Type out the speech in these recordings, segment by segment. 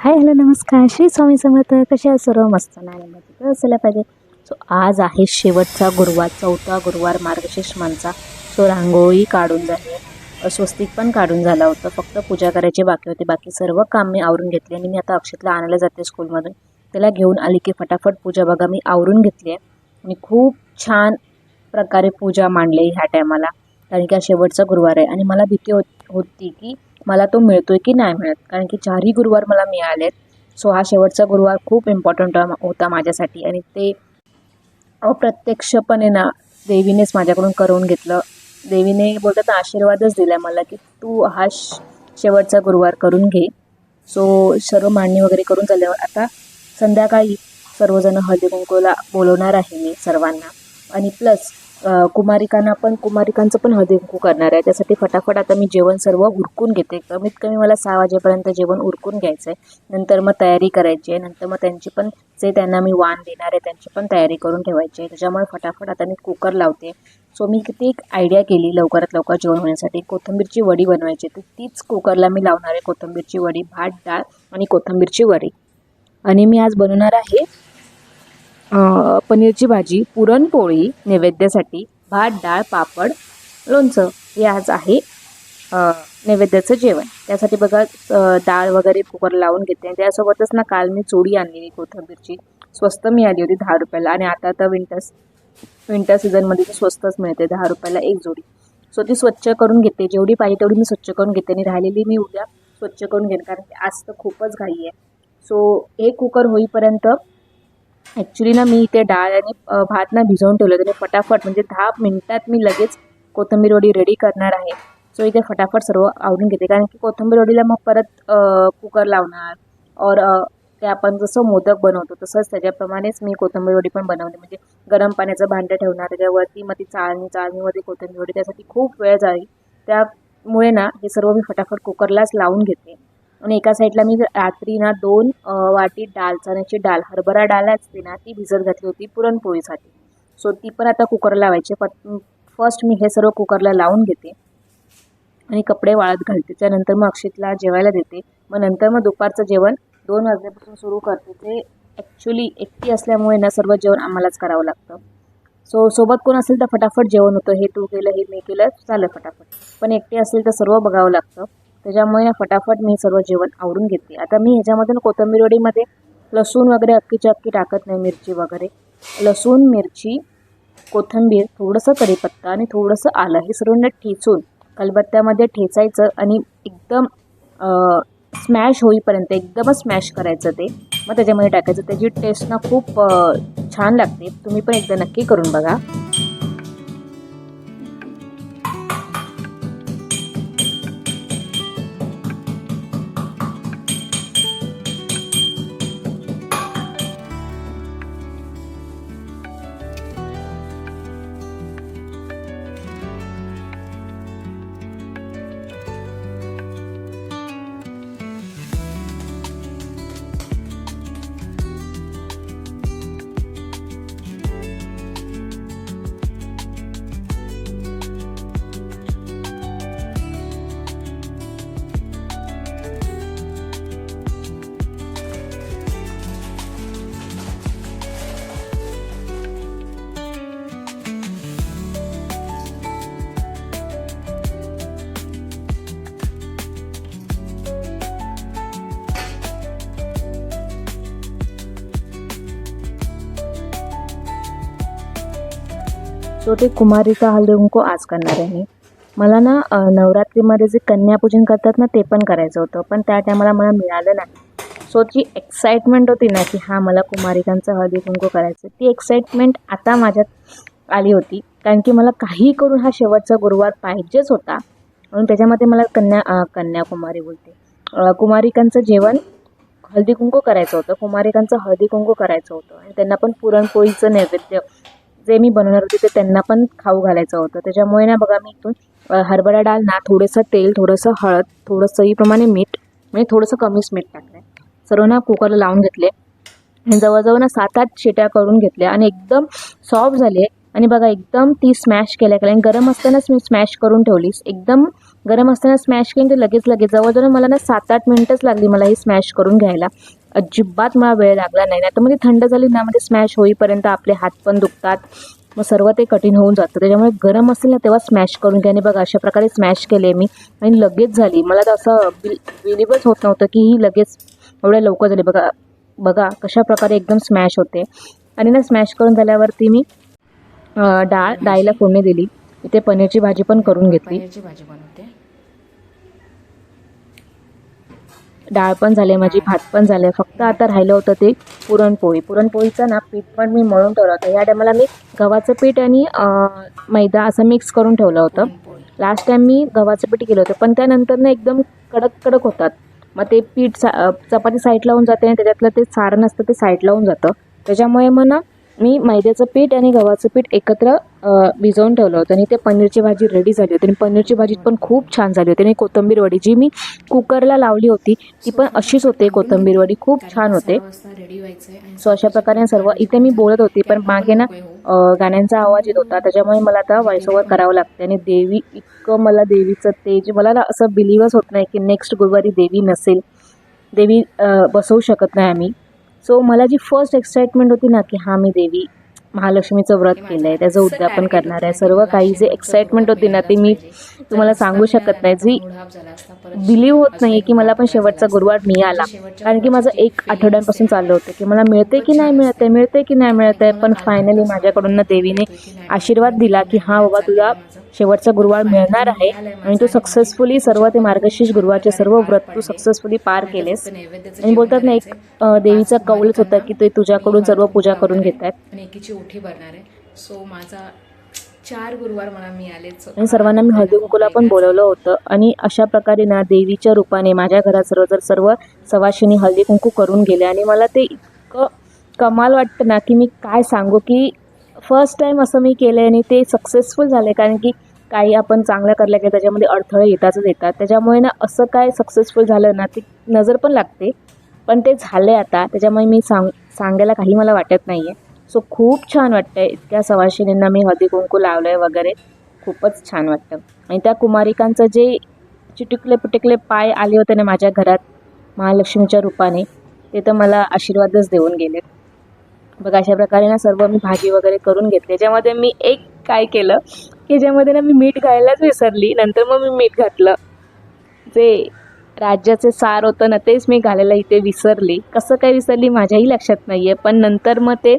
Hi hello नमस्कार श्री स्वामी समर्थ. कशा आहात सर्व? मस्त ना आणि मजेत असायला पाहिजे. सो आज आहे शेवटचा गुरुवार, चौथा गुरुवार मार्गशीर्ष मानचा. सो रांगोळी काढून झाली आहे, स्वस्तिक पण काढून झाला होता, फक्त पूजा करायची बाकी होती. बाकी सर्व काम मी आवरून घेतले आणि मी आता अक्षतला आणायला जाते स्कूलमधून. त्याला घेऊन आली की फटाफट पूजा बघा मी आवरून घेतली आहे आणि खूप छान प्रकारे पूजा मांडली ह्या टायमाला, कारण की हा शेवटचा गुरुवार आहे आणि मला भीती होती की मला तो मिळतोय की नाही मिळत, कारण की 4ही गुरुवार मला मिळालेत. सो हा शेवटचा गुरुवार खूप इम्पॉर्टंट होता माझ्यासाठी आणि ते अप्रत्यक्षपणे ना देवीनेच माझ्याकडून करून घेतलं. देवीने बोलतात आशीर्वादच दिला मला की तू हा शेवटचा गुरुवार करून घे. सो सर्व मांडणी वगैरे करून झाल्यावर आता संध्याकाळी सर्वजण हळदी कुंकूला बोलवणार आहे मी सर्वांना, आणि प्लस कुमारिकांचं पण हळदी कुंकू करणार आहे. त्यासाठी फटाफट आता मी जेवण सर्व उरकून घेते. कमीत कमी मला 6 वाजेपर्यंत जेवण उरकून घ्यायचं आहे. नंतर मग तयारी करायची आहे. नंतर मग त्यांची पण जे त्यांना मी वाण देणार आहे त्यांची पण तयारी करून ठेवायची आहे. त्याच्यामुळे फटाफट आता मी कुकर लावते. सो मी किती एक आयडिया केली लवकरात लवकर जेवण होण्यासाठी. कोथिंबीरची वडी बनवायची, तर तीच कुकरला मी लावणार आहे. कोथिंबीरची वडी, भात, डाळ आणि कोथिंबीरची वडी. आणि मी आज बनवणार आहे पनीरची भाजी, पुरणपोळी नैवेद्यासाठी, भात, डाळ, पापड, लोणचं. हे आज आहे नैवेद्याचं जेवण. त्यासाठी बघा डाळ वगैरे कुकर लावून घेते. त्यासोबतच ना काल मी चोडी आणलेली कोथिंबीरची, स्वस्त मिळाली होती 10 रुपयाला, आणि आता तर विंटर सीझनमध्ये ती स्वस्तच मिळते, 10 रुपयाला एक जोडी. सो ती स्वच्छ करून घेते, जेवढी पाहिजे तेवढी मी स्वच्छ करून घेते आणि राहिलेली मी उद्या स्वच्छ करून घेईन, कारण की आज तर खूपच घाई आहे. सो एक कुकर होईपर्यंत ॲक्च्युली ना मी इथे डाळ आणि भात ना भिजवून ठेवलं आणि फटाफट म्हणजे 10 मिनिटात मी लगेच कोथिंबीर वडी रेडी करणार आहे. सो इथे फटाफट सर्व आवरून घेते, कारण की कोथिंबीर वडीला मग परत कुकर लावणार और ते आपण जसं मोदक बनवतो तसंच त्याच्याप्रमाणेच मी कोथिंबीर वडी पण बनवते. म्हणजे गरम पाण्याचं भांडं ठेवणार, त्याच्यावरती मग ती चाळणीमध्ये कोथिंबीर वडी, त्यासाठी खूप वेळ जाईल. त्यामुळे ना हे सर्व मी फटाफट कुकरलाच लावून घेते. आणि एका साईडला मी रात्री ना 2 वाटी डाळ, चण्याची डाळ, हरभरा डाळ असते ना ती भिजत घातली होती पुरणपोळीसाठी. सो ती पण आता कुकर लावायची. फर्स्ट मी हे सर्व कुकरला लावून घेते आणि कपडे वाळत घालते. त्यानंतर मग अक्षितला जेवायला देते. मग नंतर मग दुपारचं जेवण 2 वाजल्यापासून सुरू करते. ते ॲक्च्युली एकटी असल्यामुळे ना सर्व जेवण आम्हालाच करावं लागतं. सो सोबत कोण असेल तर फटाफट जेवण होतं, हे तू केलं हे मी केलं झालं फटाफट. पण एकटी असेल तर सर्व बघावं लागतं. त्याच्यामुळे ना फटाफट मी सर्व जेवण आवरून घेते. आता मी ह्याच्यामधून कोथिंबीर वडीमध्ये लसूण वगैरे अख्खीची अख्खी टाकत नाही, मिरची वगैरे. लसूण, मिरची, कोथिंबीर, थोडंसं कढीपत्ता आणि थोडंसं आलं, हे सर्व ठेचून खलबत्त्यामध्ये ठेचायचं आणि एकदम स्मॅश होईपर्यंत एकदमच स्मॅश करायचं ते. मग त्याच्यामध्ये टाकायचं. त्याची टेस्ट ना खूप छान लागते. तुम्ही पण एकदा नक्की करून बघा. सो ते कुमारिका हळदी कुंकू आज करणार आहे. मला ना नवरात्रीमध्ये जे कन्यापूजन करतात ना ते पण करायचं होतं, पण त्या टायमाला मला मिळालं नाही. सो जी एक्साइटमेंट होती ना की हा मला कुमारिकांचं हळदी कुंकू करायचं, ती एक्साइटमेंट आता माझ्यात आली होती, कारण की मला काही करून हा शेवटचा गुरुवार पाहिजेच होता. म्हणून त्याच्यामध्ये मला कन्याकुमारी बोलते कुमारिकांचं जेवण हळदी कुंकू करायचं होतं, कुमारिकांचं हळदी कुंकू करायचं होतं आणि त्यांना पण पुरणपोळीचं नैवेद्य जे मी बनवणार होते ते त्यांना पण खाऊ घालायचं होतं. त्याच्यामुळे ना बघा मी इथून हरभरा डाळ ना थोडंसं तेल, थोडंसं हळद, थोडं चवीप्रमाणे मीठ, म्हणजे थोडंसं कमीच मीठ टाकलं आहे, सर्व ना कुकरला लावून घेतले आणि जवळजवळ ना 7-8 शिट्या करून घेतल्या आणि एकदम सॉफ्ट झाले. आणि बघा एकदम ती स्मॅश केल्या आणि गरम असतानाच मी स्मॅश करून ठेवली. एकदम गरम असताना स्मॅश केली ते लगेच जवळजवळ मला ना 7-8 मिनिटच लागली मला ही स्मॅश करून घ्यायला. अजिबात मला वेळ लागला नाही. आता मध्ये थंड झाली ना मध्ये स्मॅश होईपर्यंत आपले हात पण दुखतात, मग सर्व ते कठीण होऊन जातं. त्याच्यामुळे गरम असेल ना तेव्हा स्मॅश करून घ्या. आणि बघा अशा प्रकारे स्मॅश केले मी आणि लगेच झाली. मला तर असं बिलिव्हच होत नव्हतं की ही लगेच एवढ्या लवकर झाली. बघा बघा कशा प्रकारे एकदम स्मॅश होते. आणि ना स्मॅश करून झाल्यावरती मी डाळीला फोडणी दिली. इथे पनीरची भाजी पण करून घेतली. पनीरची भाजी बनवते. डाळ पण झाली माझी, भात पण झाले. फक्त आता राहिलं होतं ते पुरणपोळी. पुरणपोळीचं ना पीठ पण मी मळून ठेवलं होतं. या टायमाला मी गव्हाचं पीठ आणि मैदा असं मिक्स करून ठेवलं होतं. लास्ट टाइम मी गव्हाचं पीठ केलं होतं, पण त्यानंतर ना एकदम कडक कडक होतात. मग ते पीठ चपाती साईडला होऊन जाते आणि त्याच्यातलं ते सारण असतं ते साईडला होऊन जातं. त्याच्यामुळे मग ना मी मैद्याचं पीठ आणि गव्हाचं पीठ एकत्र भिजवून ठेवलं होतं आणि ते पनीरची भाजी रेडी झाली होती. आणि पनीरची भाजी पण खूप छान झाली होती. आणि कोथिंबीर वडी जी मी कुकरला लावली होती ती पण अशीच होते. कोथिंबीर वडी खूप छान होते. सो अशा प्रकारे सर्व इथे मी बोलत होती पण मागे ना गाण्यांचा आवाज येत होता, त्याच्यामुळे मला आता व्हॉइस ओव्हर करावं लागते. आणि देवी इतकं मला देवीचं तेज मला ना असं बिलीव्हच होत नाही की नेक्स्ट गुरुवारी देवी नसेल, देवी बसवू शकत नाही आम्ही. सो मला जी फर्स्ट एक्साइटमेंट होती ना की हां मी देवी महालक्ष्मीचं व्रत केलं आहे, त्याचं उद्यापन करणार आहे, सर्व काही जे एक्साइटमेंट होती ना ती मी तुम्हाला सांगू शकत नाही. जी बिलीव्ह होत नाही की मला पण शेवटचा गुरुवार मिळाला. कारण की माझं 1 आठवड्यांपासून चाललं होतं की मला मिळते की नाही मिळते, मिळते की नाही मिळते. पण फायनली माझ्याकडून देवीने आशीर्वाद दिला की हां बाबा तुला शेवटचा गुरुवार मिळणार आहे. आणि तू सक्सेसफुली सर्व ते मार्गशीर्ष गुरुवारचे सर्व व्रत तू सक्सेसफुली पार केलेस. आणि बोलतात ना एक देवीचा कौलच होता की ते तुझ्याकडून सर्व पूजा करून घेत आहेत. आणि एकीची ओठी भरणार आहे. सो माझा 4 गुरुवार मला मिळाले. आणि सर्वांना मी हळदी कुंकूला पण बोलवलं होतं. आणि अशा प्रकारे ना देवीच्या रूपाने माझ्या घरात सर्व सवाशिनी हळदी कुंकू करून गेले. आणि मला ते इतकं कमाल वाटतं ना की मी काय सांगू की फर्स्ट टाईम असं मी केलं आहे आणि ते सक्सेसफुल झाले. कारण की काही आपण चांगलं करलं की त्याच्यामध्ये अडथळे येतात. त्याच्यामुळे ना असं काय सक्सेसफुल झालं ना ती नजर पण लागते. पण ते झाले आता, त्याच्यामुळे मी सांगायला काही मला वाटत नाही आहे. सो खूप छान वाटतं आहे. इतक्या सवाशिनींना मी हळदी कुंकू लावलं आहे वगैरे, खूपच छान वाटतं. आणि त्या कुमारिकांचं जे चिटिकले पिटिकले पाय आले होते ना माझ्या घरात महालक्ष्मीच्या रूपाने, ते तर मला आशीर्वादच देऊन गेले. बघा अशा प्रकारे ना सर्व मी भाजी वगैरे करून घेतली. याच्यामध्ये मी एक काय केलं की याच्यामध्ये ना मी मीठ घालायलाच विसरली. नंतर मग मी मीठ घातलं. जे राज्याचे सार होतं ना तेच मी घालायला इथे विसरली. कसं काय विसरली माझ्याही लक्षात नाही आहे. पण नंतर मग ते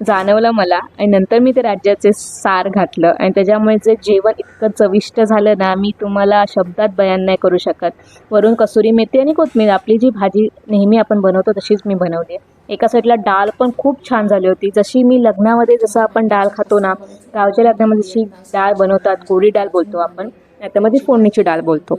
जाणवलं मला आणि नंतर मी ते राज्याचे सार घातलं. आणि त्याच्यामुळे जे जेवण इतकं चविष्ट झालं ना मी तुम्हाला शब्दात बयान नाही करू शकत. वरून कसुरी मेथी आणि कोथिंबीर, आपली जी भाजी नेहमी आपण बनवतो तशीच मी बनवली. एका साईडला डाळ पण खूप छान झाली होती. जशी मी लग्नामध्ये जसं आपण डाळ खातो ना, गावच्या लग्नामध्ये जशी डाळ बनवतात, कोरडी डाळ बोलतो आपण, त्यामध्ये फोडणीची डाळ बोलतो,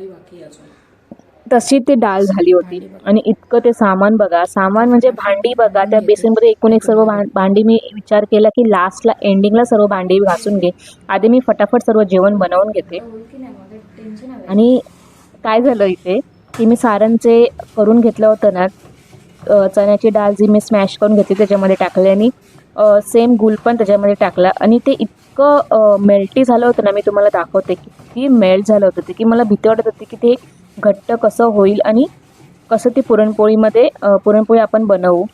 तशी ती डाळ झाली होती. आणि इतकं ते सामान बघा, सामान म्हणजे भांडी बघा, त्या बेसिनमध्ये एकूण एक सर्व भांडी. मी विचार केला की लास्टला एंडिंगला सर्व भांडी घासून घे, आधी मी फटाफट सर्व जेवण बनवून घेते. आणि काय झालं इथे की मी सारणचे करून घेतलं होतं ना, चण्याची डाळ जी मी स्मॅश करून घेतली त्याच्यामध्ये टाकले आणि सेम गूळ पण त्याच्यामध्ये टाकला. आणि ते इतकं मेल्टी झालं होतं ना, मी तुम्हाला दाखवते किती मेल्ट झालं होतं ते, की मला भीती वाटत होती की ते घट्ट कसं होईल आणि कसं ती पुरणपोळी आपण बनवू.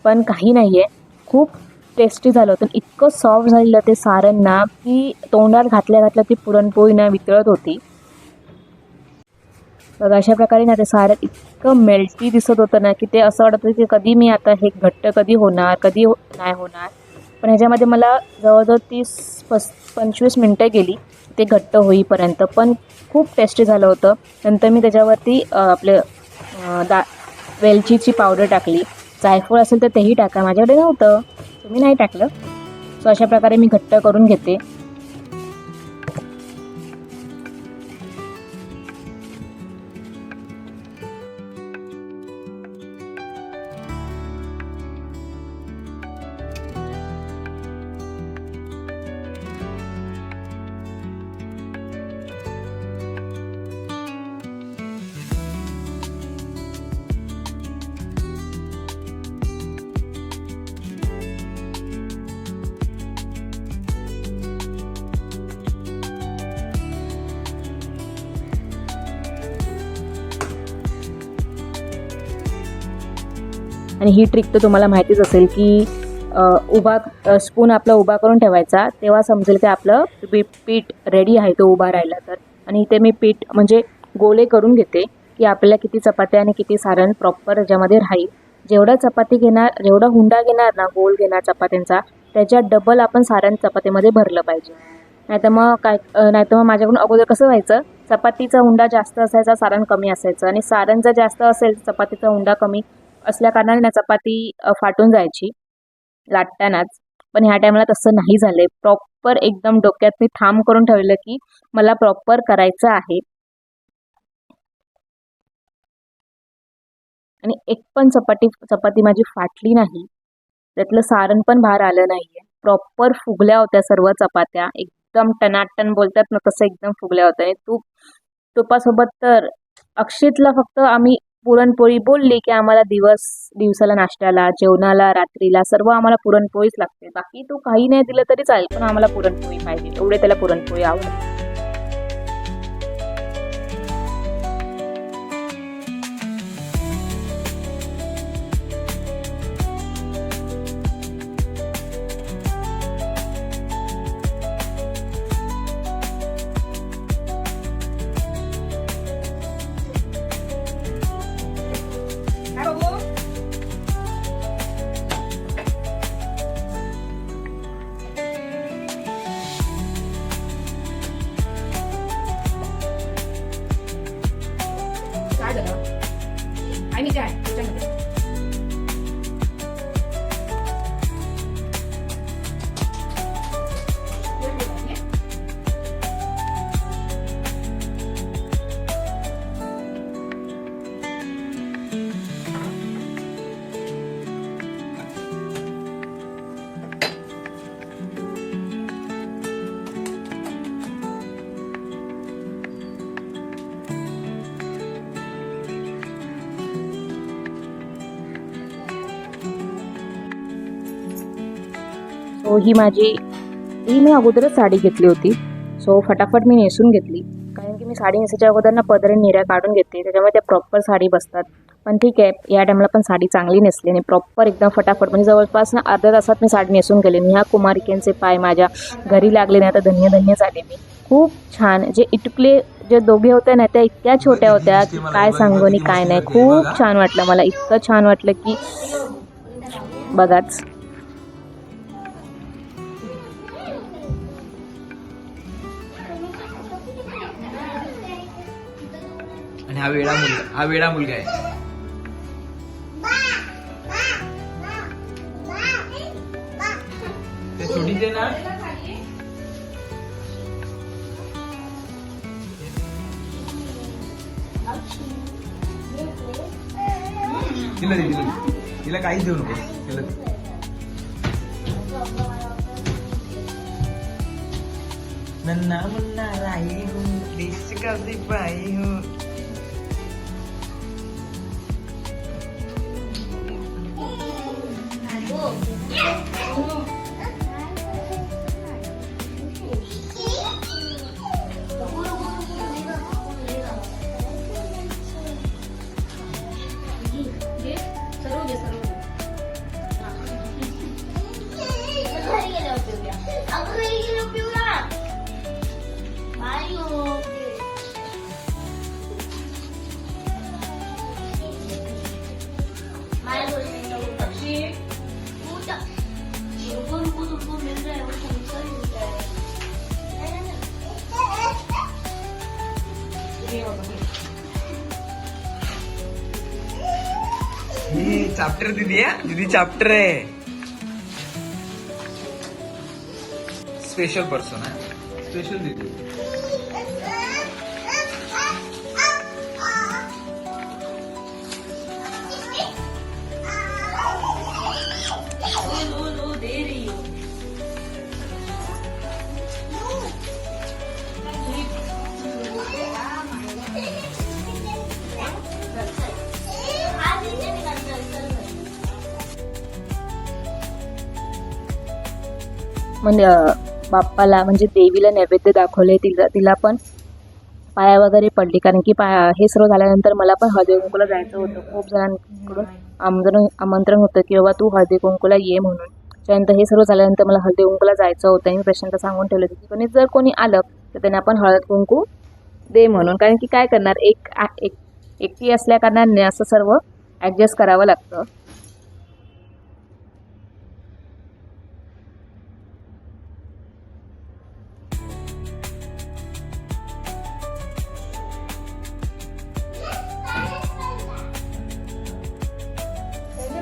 पण काही नाही आहे, खूप टेस्टी झालं होतं. इतकं सॉफ्ट झालेलं ते सारण ना की तोंडात घातल्या ती पुरणपोळी ना वितळत होती. बघा अशा प्रकारे ना ते सारण इतकं मेल्टी दिसत होतं ना की ते असं वाटत होतं की कधी मी आता हे घट्ट कधी होणार, कधी नाही होणार. पण ह्याच्यामध्ये मला जवळजवळ 30-25 मिनटं गेली ते घट्ट होईपर्यंत. पण खूप टेस्टी झालं होतं. नंतर मी त्याच्यावरती वेलचीची पावडर टाकली. जायफळ असेल तर तेही टाका, माझ्याकडे नव्हतं, तुम्ही नाही टाकलं. सो अशा प्रकारे मी घट्ट करून घेते. आणि ही ट्रिक तर तुम्हाला माहितीच असेल की स्पून आपला उभा करून ठेवायचा, तेव्हा समजेल की आपलं पीठ रेडी आहे तो उभा राहिला तर. आणि इथे मी पीठ म्हणजे गोळे करून घेते की आपल्याला किती चपात्या आणि किती सारण प्रॉपर याच्यामध्ये राहील. जेवढा चपाती घेणार, जेवढा हुंडा घेणार ना, गोल घेणार चपात्यांचा, त्याच्या डबल आपण सारण चपातीमध्ये भरलं पाहिजे. नाहीतर मग माझ्याकडून अगोदर कसं व्हायचं, चपातीचा हुंडा जास्त असायचा, सारण कमी असायचं, आणि सारण जर जास्त असेल चपातीचा हुंडा कमी असल्या कारणाने ना चपाती फाटून जायची लाटतानाच. पण ह्या टायमाला तसं नाही झालंय. प्रॉपर एकदम डोक्यात मी ठाम करून ठेवलं की मला प्रॉपर करायचं आहे. आणि एक पण चपाती माझी फाटली नाही, त्यातलं सारण पण बाहेर आलं नाहीये. प्रॉपर फुगल्या होत्या सर्व चपात्या, एकदम टनाटन बोलतात ना तसं एकदम फुगल्या होत्या. आणि तुपासोबत तर अक्षितला फक्त आम्ही पुरणपोळी बोलली की आम्हाला दिवसाला नाश्त्याला, जेवणाला, रात्रीला सर्व आम्हाला पुरणपोळीच लागते. बाकी तू काही नाही दिलं तरी चालेल, पण आम्हाला पुरणपोळी पाहिजे, एवढे त्याला पुरणपोळी आवडते. काय झालं आणि काय त्याच्यामध्ये सो ही मी अगोदरच साडी घेतली होती. सो फटाफट मी नेसून घेतली, कारण की मी साडी नेसायच्या अगोदर ना पदर निऱ्या काढून घेते, त्याच्यामुळे त्या प्रॉपर साडी बसतात. पण ठीक आहे, या टायमाला पण साडी चांगली नेसली आणि प्रॉपर एकदम फटाफट, म्हणजे जवळपास ना अर्ध्या तासात मी साडी नेसून गेले. आणि ह्या कुमारिकेंचे पाय माझ्या घरी लागले नाही, आता धन्य धन्य झाले मी. खूप छान. जे इटुकले जे दोघे होते ना, त्या इतक्या छोट्या होत्या की काय सांगू आणि काय नाही. खूप छान वाटलं मला, इतकं छान वाटलं की बघाच. आणि हा वेडा मुलगा आहे. ते सोडीचे ना, तिला काहीच देऊ नको, तिला दे. नन्ना मुन्ना राही हूँ, देश का सिपाही हूँ. चैप्टर दीदी है, दीदी चैप्टर है. स्पेशल पर्सन है, स्पेशल दीदी. म्हणजे बाप्पाला म्हणजे देवीला नैवेद्य दाखवले. तिला पण पाया वगैरे पडली, कारण की हे सर्व झाल्यानंतर मला पण हळदी कुंकूला जायचं होतं. खूप जणांकडून आमंत्रण होतं की बाबा तू हळदी कुंकूला ये म्हणून. त्यानंतर हे सर्व झाल्यानंतर मला हळदी कुंकूला जायचं होतं आणि प्रशांत सांगून ठेवलं होतं की कोणी जर कोणी आलं तर त्यांना आपण हळद कुंकू दे म्हणून. कारण की काय करणार, एकटी असल्या कारणाने असं सर्व ॲडजस्ट करावं लागतं.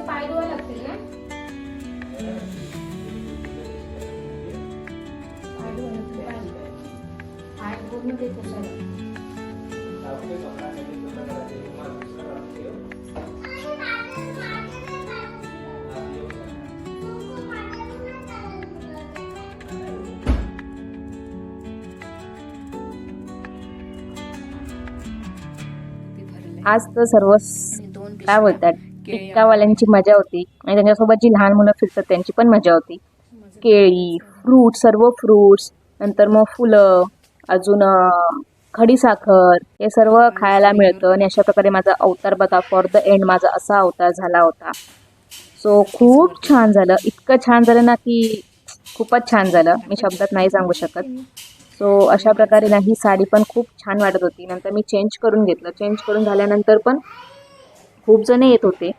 पाय धुवा लागतील ना, पाय पूर्ण ते पुसायला. आज तर सर्व काय बोलतात टिक्कावाल्यांची मजा होती आणि त्यांच्यासोबत जी लहान मुलं फिरतात त्यांची पण मजा होती. केळी, सर्व फ्रूट्स, नंतर मग फुलं, अजून खडीसाखर हे सर्व खायला मिळतं. आणि अशा प्रकारे माझा अवतार बघा, फॉर द एंड माझा असा अवतार झाला होता. सो खूप छान झालं, इतकं छान झालं ना की खूपच छान झालं, मी शब्दात नाही सांगू शकत. सो अशा प्रकारे ना ही साडी पण खूप छान वाटत होती. नंतर मी चेंज करून घेतलं. चेंज करून झाल्यानंतर पण खूप जण येत होते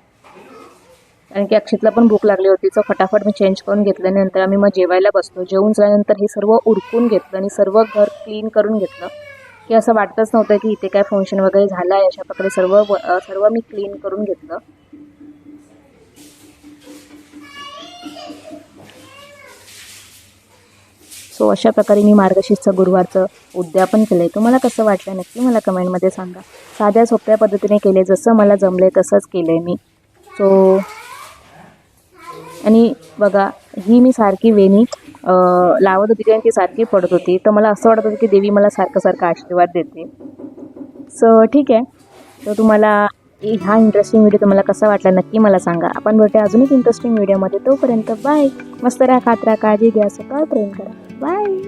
कारण की अक्षितला पण भूक लागली होती. सो फटाफट मी चेंज करून घेतलं. नंतर आम्ही मग जेवायला बसलो. जेवून झाल्यानंतर हे सर्व उरकून घेतलं आणि सर्व घर क्लीन करून घेतलं की असं वाटतच नव्हतं की इथे काय फंक्शन वगैरे झालं आहे. अशा प्रकारे सर्व मी क्लीन करून घेतलं. सो अशा प्रकारे मी मार्गशीर्ष गुरुवारचं उद्यापन केलं आहे. तुम्हाला कसं वाटलं नक्की मला कमेंटमध्ये सांगा. साध्या सोप्या पद्धतीने केले, जसं मला जमले तसंच केलं आहे मी. सो आणि बघा ही मी सारखी वेणी लावत होती आणि ती सारखी पडत होती. तर मला असं वाटत होतं की देवी मला सारखं आशीर्वाद देते. सो ठीक आहे. तर तुम्हाला हा इंटरेस्टिंग व्हिडिओ तुम्हाला कसा वाटला नक्की मला सांगा. आपण भेटूया अजून एक इंटरेस्टिंग व्हिडिओमध्ये. तोपर्यंत बाय. मस्त राहा, खात राहा, काळजी घ्या, स्वतःवर प्रेम करा. बाय.